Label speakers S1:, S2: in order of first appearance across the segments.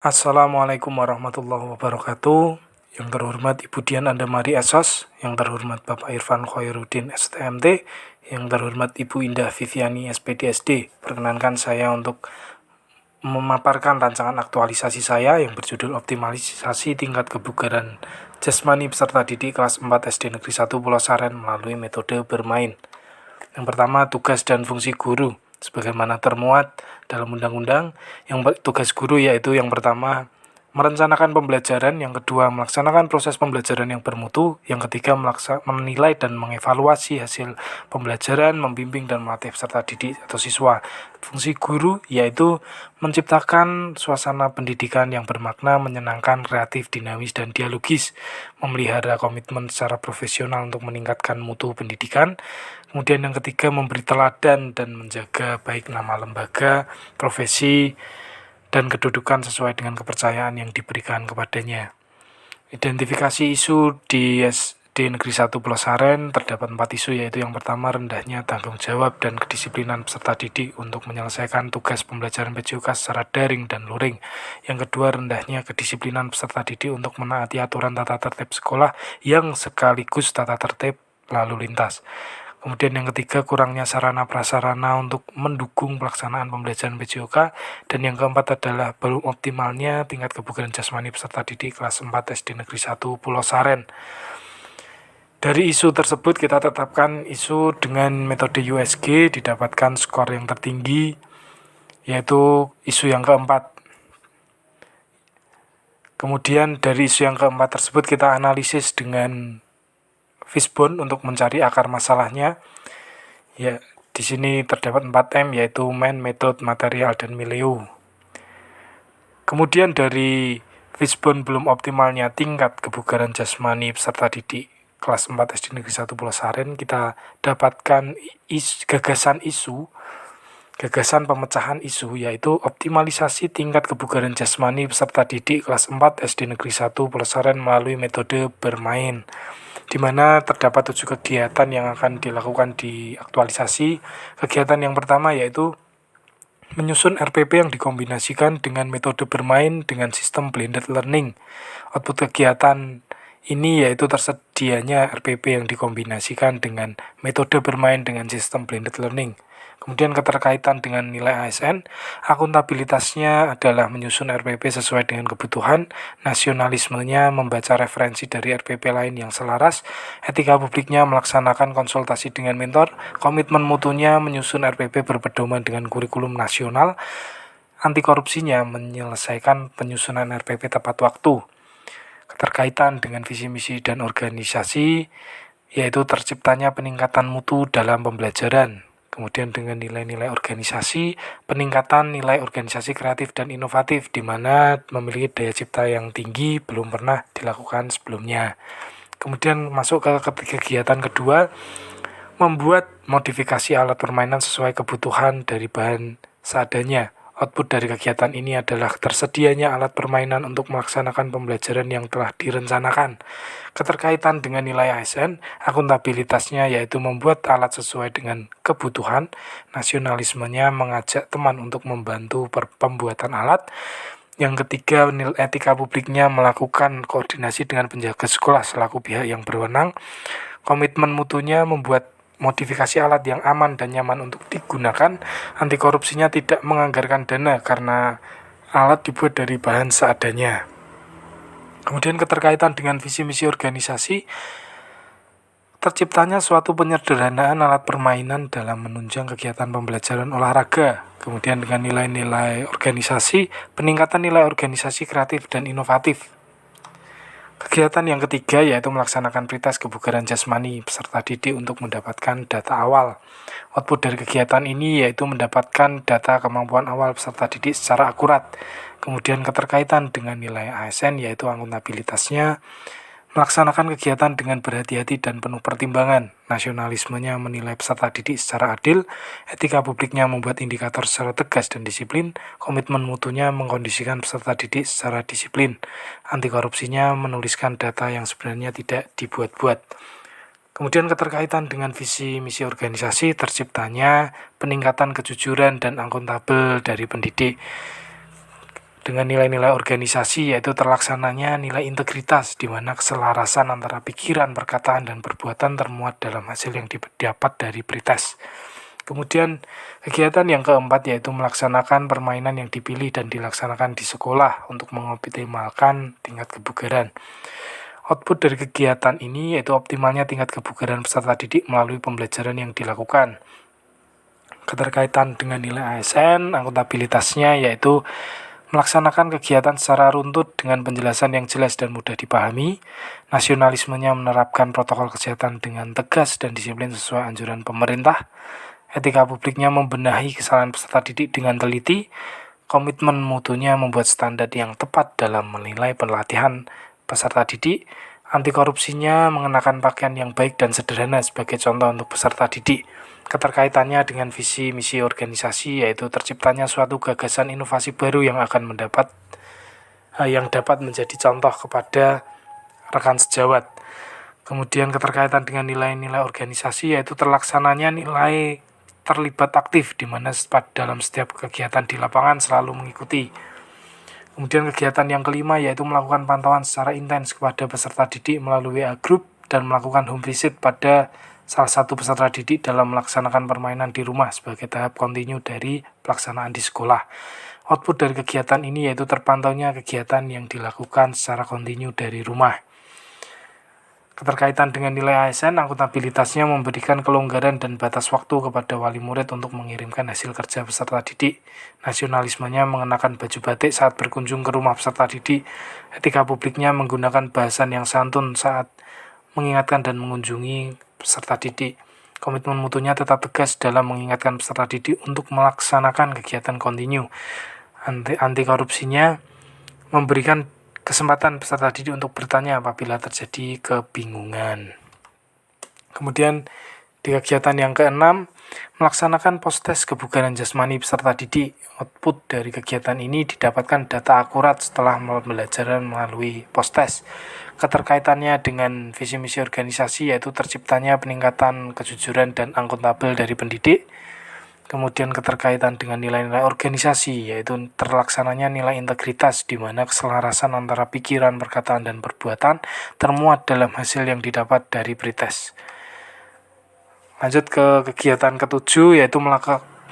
S1: Assalamualaikum warahmatullahi wabarakatuh. Yang terhormat Ibu Dian Andamari Esos, yang terhormat Bapak Irfan Khoirudin STMT, yang terhormat Ibu Indah Viviani SPDSD. Perkenankan saya untuk memaparkan rancangan aktualisasi saya yang berjudul Optimalisasi Tingkat Kebugaran Jasmani Peserta Didik kelas 4 SD Negeri 1 Pulau Saren melalui metode bermain. Yang pertama, tugas dan fungsi guru sebagaimana termuat dalam undang-undang. Yang tugas guru yaitu yang pertama merencanakan pembelajaran, yang kedua melaksanakan proses pembelajaran yang bermutu, yang ketiga menilai dan mengevaluasi hasil pembelajaran, membimbing dan melatih peserta didik atau siswa. Fungsi guru yaitu menciptakan suasana pendidikan yang bermakna, menyenangkan, kreatif, dinamis, dan dialogis, memelihara komitmen secara profesional untuk meningkatkan mutu pendidikan. Kemudian yang ketiga memberi teladan dan menjaga baik nama lembaga, profesi, dan kedudukan sesuai dengan kepercayaan yang diberikan kepadanya. Identifikasi isu di SD Negeri 1 Pulau Saren terdapat 4 isu, yaitu yang pertama rendahnya tanggung jawab dan kedisiplinan peserta didik untuk menyelesaikan tugas pembelajaran PJOK secara daring dan luring. Yang kedua rendahnya kedisiplinan peserta didik untuk menaati aturan tata tertib sekolah yang sekaligus tata tertib lalu lintas. Kemudian yang ketiga, kurangnya sarana prasarana untuk mendukung pelaksanaan pembelajaran PJOK. Dan yang keempat adalah belum optimalnya tingkat kebugaran jasmani peserta didik kelas 4 SD Negeri 1 Pulau Saren. Dari isu tersebut kita tetapkan isu dengan metode USG didapatkan skor yang tertinggi, yaitu isu yang keempat. Kemudian dari isu yang keempat tersebut kita analisis dengan Fishbone untuk mencari akar masalahnya. Ya, di sini terdapat 4M, yaitu man, method, material, dan milieu. Kemudian dari Fishbone belum optimalnya tingkat kebugaran jasmani peserta didik kelas 4 SD Negeri 1 Pulau Saren, kita dapatkan gagasan pemecahan isu, yaitu optimalisasi tingkat kebugaran jasmani peserta didik kelas 4 SD Negeri 1 Pulau Saren melalui metode bermain, di mana terdapat 7 kegiatan yang akan dilakukan di aktualisasi. Kegiatan yang pertama yaitu menyusun RPP yang dikombinasikan dengan metode bermain dengan sistem blended learning. Output kegiatan ini yaitu tersedianya RPP yang dikombinasikan dengan metode bermain dengan sistem blended learning. Kemudian keterkaitan dengan nilai ASN, akuntabilitasnya adalah menyusun RPP sesuai dengan kebutuhan, nasionalismenya membaca referensi dari RPP lain yang selaras, etika publiknya melaksanakan konsultasi dengan mentor, komitmen mutunya menyusun RPP berpedoman dengan kurikulum nasional, anti korupsinya menyelesaikan penyusunan RPP tepat waktu. Keterkaitan dengan visi misi dan organisasi, yaitu terciptanya peningkatan mutu dalam pembelajaran. Kemudian dengan nilai-nilai organisasi, peningkatan nilai organisasi kreatif dan inovatif, di mana memiliki daya cipta yang tinggi belum pernah dilakukan sebelumnya. Kemudian masuk ke kegiatan kedua, membuat modifikasi alat permainan sesuai kebutuhan dari bahan seadanya. Output dari kegiatan ini adalah tersedianya alat permainan untuk melaksanakan pembelajaran yang telah direncanakan. Keterkaitan dengan nilai ASN, akuntabilitasnya yaitu membuat alat sesuai dengan kebutuhan, nasionalismenya mengajak teman untuk membantu pembuatan alat. Yang ketiga, etika publiknya melakukan koordinasi dengan penjaga sekolah selaku pihak yang berwenang. Komitmen mutunya membuat modifikasi alat yang aman dan nyaman untuk digunakan. Anti korupsinya tidak menganggarkan dana karena alat dibuat dari bahan seadanya. Kemudian keterkaitan dengan visi misi organisasi, terciptanya suatu penyederhanaan alat permainan dalam menunjang kegiatan pembelajaran olahraga. Kemudian dengan nilai-nilai organisasi, peningkatan nilai organisasi kreatif dan inovatif. Kegiatan yang ketiga yaitu melaksanakan pretest kebugaran jasmani peserta didik untuk mendapatkan data awal. Output dari kegiatan ini yaitu mendapatkan data kemampuan awal peserta didik secara akurat. Kemudian keterkaitan dengan nilai ASN yaitu akuntabilitasnya, melaksanakan kegiatan dengan berhati-hati dan penuh pertimbangan. Nasionalismenya menilai peserta didik secara adil, etika publiknya membuat indikator secara tegas dan disiplin, komitmen mutunya mengkondisikan peserta didik secara disiplin. Anti korupsinya menuliskan data yang sebenarnya tidak dibuat-buat. Kemudian keterkaitan dengan visi misi organisasi, terciptanya peningkatan kejujuran dan akuntabel dari pendidik. Dengan nilai-nilai organisasi yaitu terlaksananya nilai integritas, di mana keselarasan antara pikiran, perkataan, dan perbuatan termuat dalam hasil yang didapat dari pretest. Kemudian kegiatan yang keempat yaitu melaksanakan permainan yang dipilih dan dilaksanakan di sekolah untuk mengoptimalkan tingkat kebugaran. Output dari kegiatan ini yaitu optimalnya tingkat kebugaran peserta didik melalui pembelajaran yang dilakukan. Keterkaitan dengan nilai ASN, akuntabilitasnya yaitu melaksanakan kegiatan secara runtut dengan penjelasan yang jelas dan mudah dipahami. Nasionalismenya menerapkan protokol kesehatan dengan tegas dan disiplin sesuai anjuran pemerintah. Etika publiknya membenahi kesalahan peserta didik dengan teliti. Komitmen mutunya membuat standar yang tepat dalam menilai pelatihan peserta didik. Anti korupsinya mengenakan pakaian yang baik dan sederhana sebagai contoh untuk peserta didik. Keterkaitannya dengan visi misi organisasi yaitu terciptanya suatu gagasan inovasi baru yang dapat menjadi contoh kepada rekan sejawat. Kemudian keterkaitan dengan nilai-nilai organisasi yaitu terlaksananya nilai terlibat aktif, di mana dalam setiap kegiatan di lapangan selalu mengikuti. Kemudian kegiatan yang kelima yaitu melakukan pantauan secara intens kepada peserta didik melalui WA Group dan melakukan home visit pada salah satu peserta didik dalam melaksanakan permainan di rumah sebagai tahap kontinu dari pelaksanaan di sekolah. Output dari kegiatan ini yaitu terpantaunya kegiatan yang dilakukan secara kontinu dari rumah. Keterkaitan dengan nilai ASN, akuntabilitasnya memberikan kelonggaran dan batas waktu kepada wali murid untuk mengirimkan hasil kerja peserta didik. Nasionalismenya mengenakan baju batik saat berkunjung ke rumah peserta didik. Etika publiknya menggunakan bahasan yang santun saat mengingatkan dan mengunjungi peserta didik. Komitmen mutunya tetap tegas dalam mengingatkan peserta didik untuk melaksanakan kegiatan kontinu. Anti korupsinya memberikan kesempatan peserta didik untuk bertanya apabila terjadi kebingungan. Kemudian di kegiatan yang keenam, melaksanakan post-test kebugaran jasmani peserta didik. Output dari kegiatan ini didapatkan data akurat setelah pembelajaran melalui post-test. Keterkaitannya dengan visi misi organisasi yaitu terciptanya peningkatan kejujuran dan akuntabel dari pendidik. Kemudian keterkaitan dengan nilai-nilai organisasi yaitu terlaksananya nilai integritas, di mana keselarasan antara pikiran, perkataan, dan perbuatan termuat dalam hasil yang didapat dari pretest. Lanjut ke kegiatan ketujuh yaitu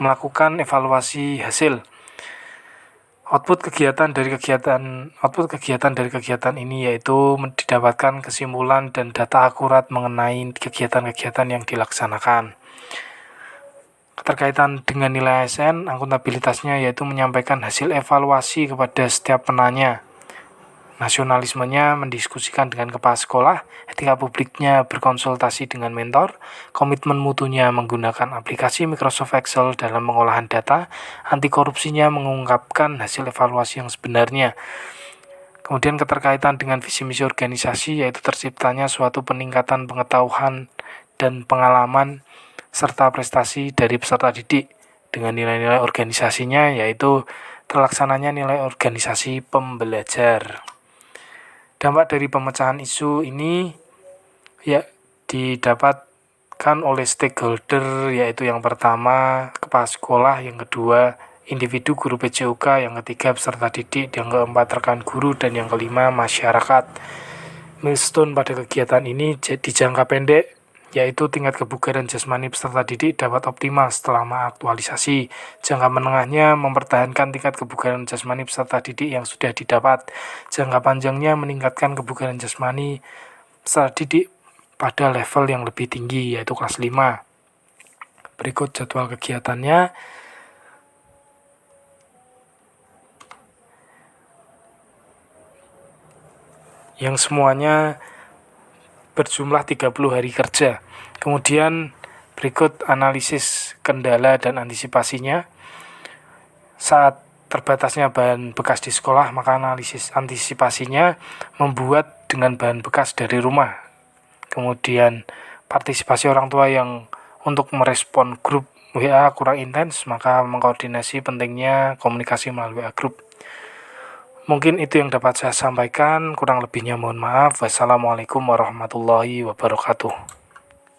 S1: melakukan evaluasi hasil. Output kegiatan dari kegiatan ini yaitu didapatkan kesimpulan dan data akurat mengenai kegiatan-kegiatan yang dilaksanakan. Keterkaitan dengan nilai ASN, akuntabilitasnya yaitu menyampaikan hasil evaluasi kepada setiap penanya. Nasionalismenya mendiskusikan dengan kepala sekolah, etika publiknya berkonsultasi dengan mentor, komitmen mutunya menggunakan aplikasi Microsoft Excel dalam pengolahan data, anti korupsinya mengungkapkan hasil evaluasi yang sebenarnya. Kemudian keterkaitan dengan visi misi organisasi yaitu terciptanya suatu peningkatan pengetahuan dan pengalaman serta prestasi dari peserta didik. Dengan nilai-nilai organisasinya yaitu terlaksananya nilai organisasi pembelajar. Dampak dari pemecahan isu ini didapatkan oleh stakeholder, yaitu yang pertama kepala sekolah, yang kedua individu guru PJOK, yang ketiga peserta didik, yang keempat rekan guru, dan yang kelima masyarakat. Milestone pada kegiatan ini di jangka pendek yaitu tingkat kebugaran jasmani peserta didik dapat optimal setelah mengaktualisasi. Jangka menengahnya mempertahankan tingkat kebugaran jasmani peserta didik yang sudah didapat. Jangka panjangnya meningkatkan kebugaran jasmani peserta didik pada level yang lebih tinggi yaitu kelas 5. Berikut jadwal kegiatannya. Yang semuanya berjumlah 30 hari kerja. Kemudian berikut analisis kendala dan antisipasinya. Saat terbatasnya bahan bekas di sekolah, maka antisipasinya membuat dengan bahan bekas dari rumah. Kemudian partisipasi orang tua yang untuk merespon grup WA kurang intens, maka mengkoordinasi pentingnya komunikasi melalui WA Group. Mungkin itu yang dapat saya sampaikan, kurang lebihnya mohon maaf. Wassalamualaikum warahmatullahi wabarakatuh.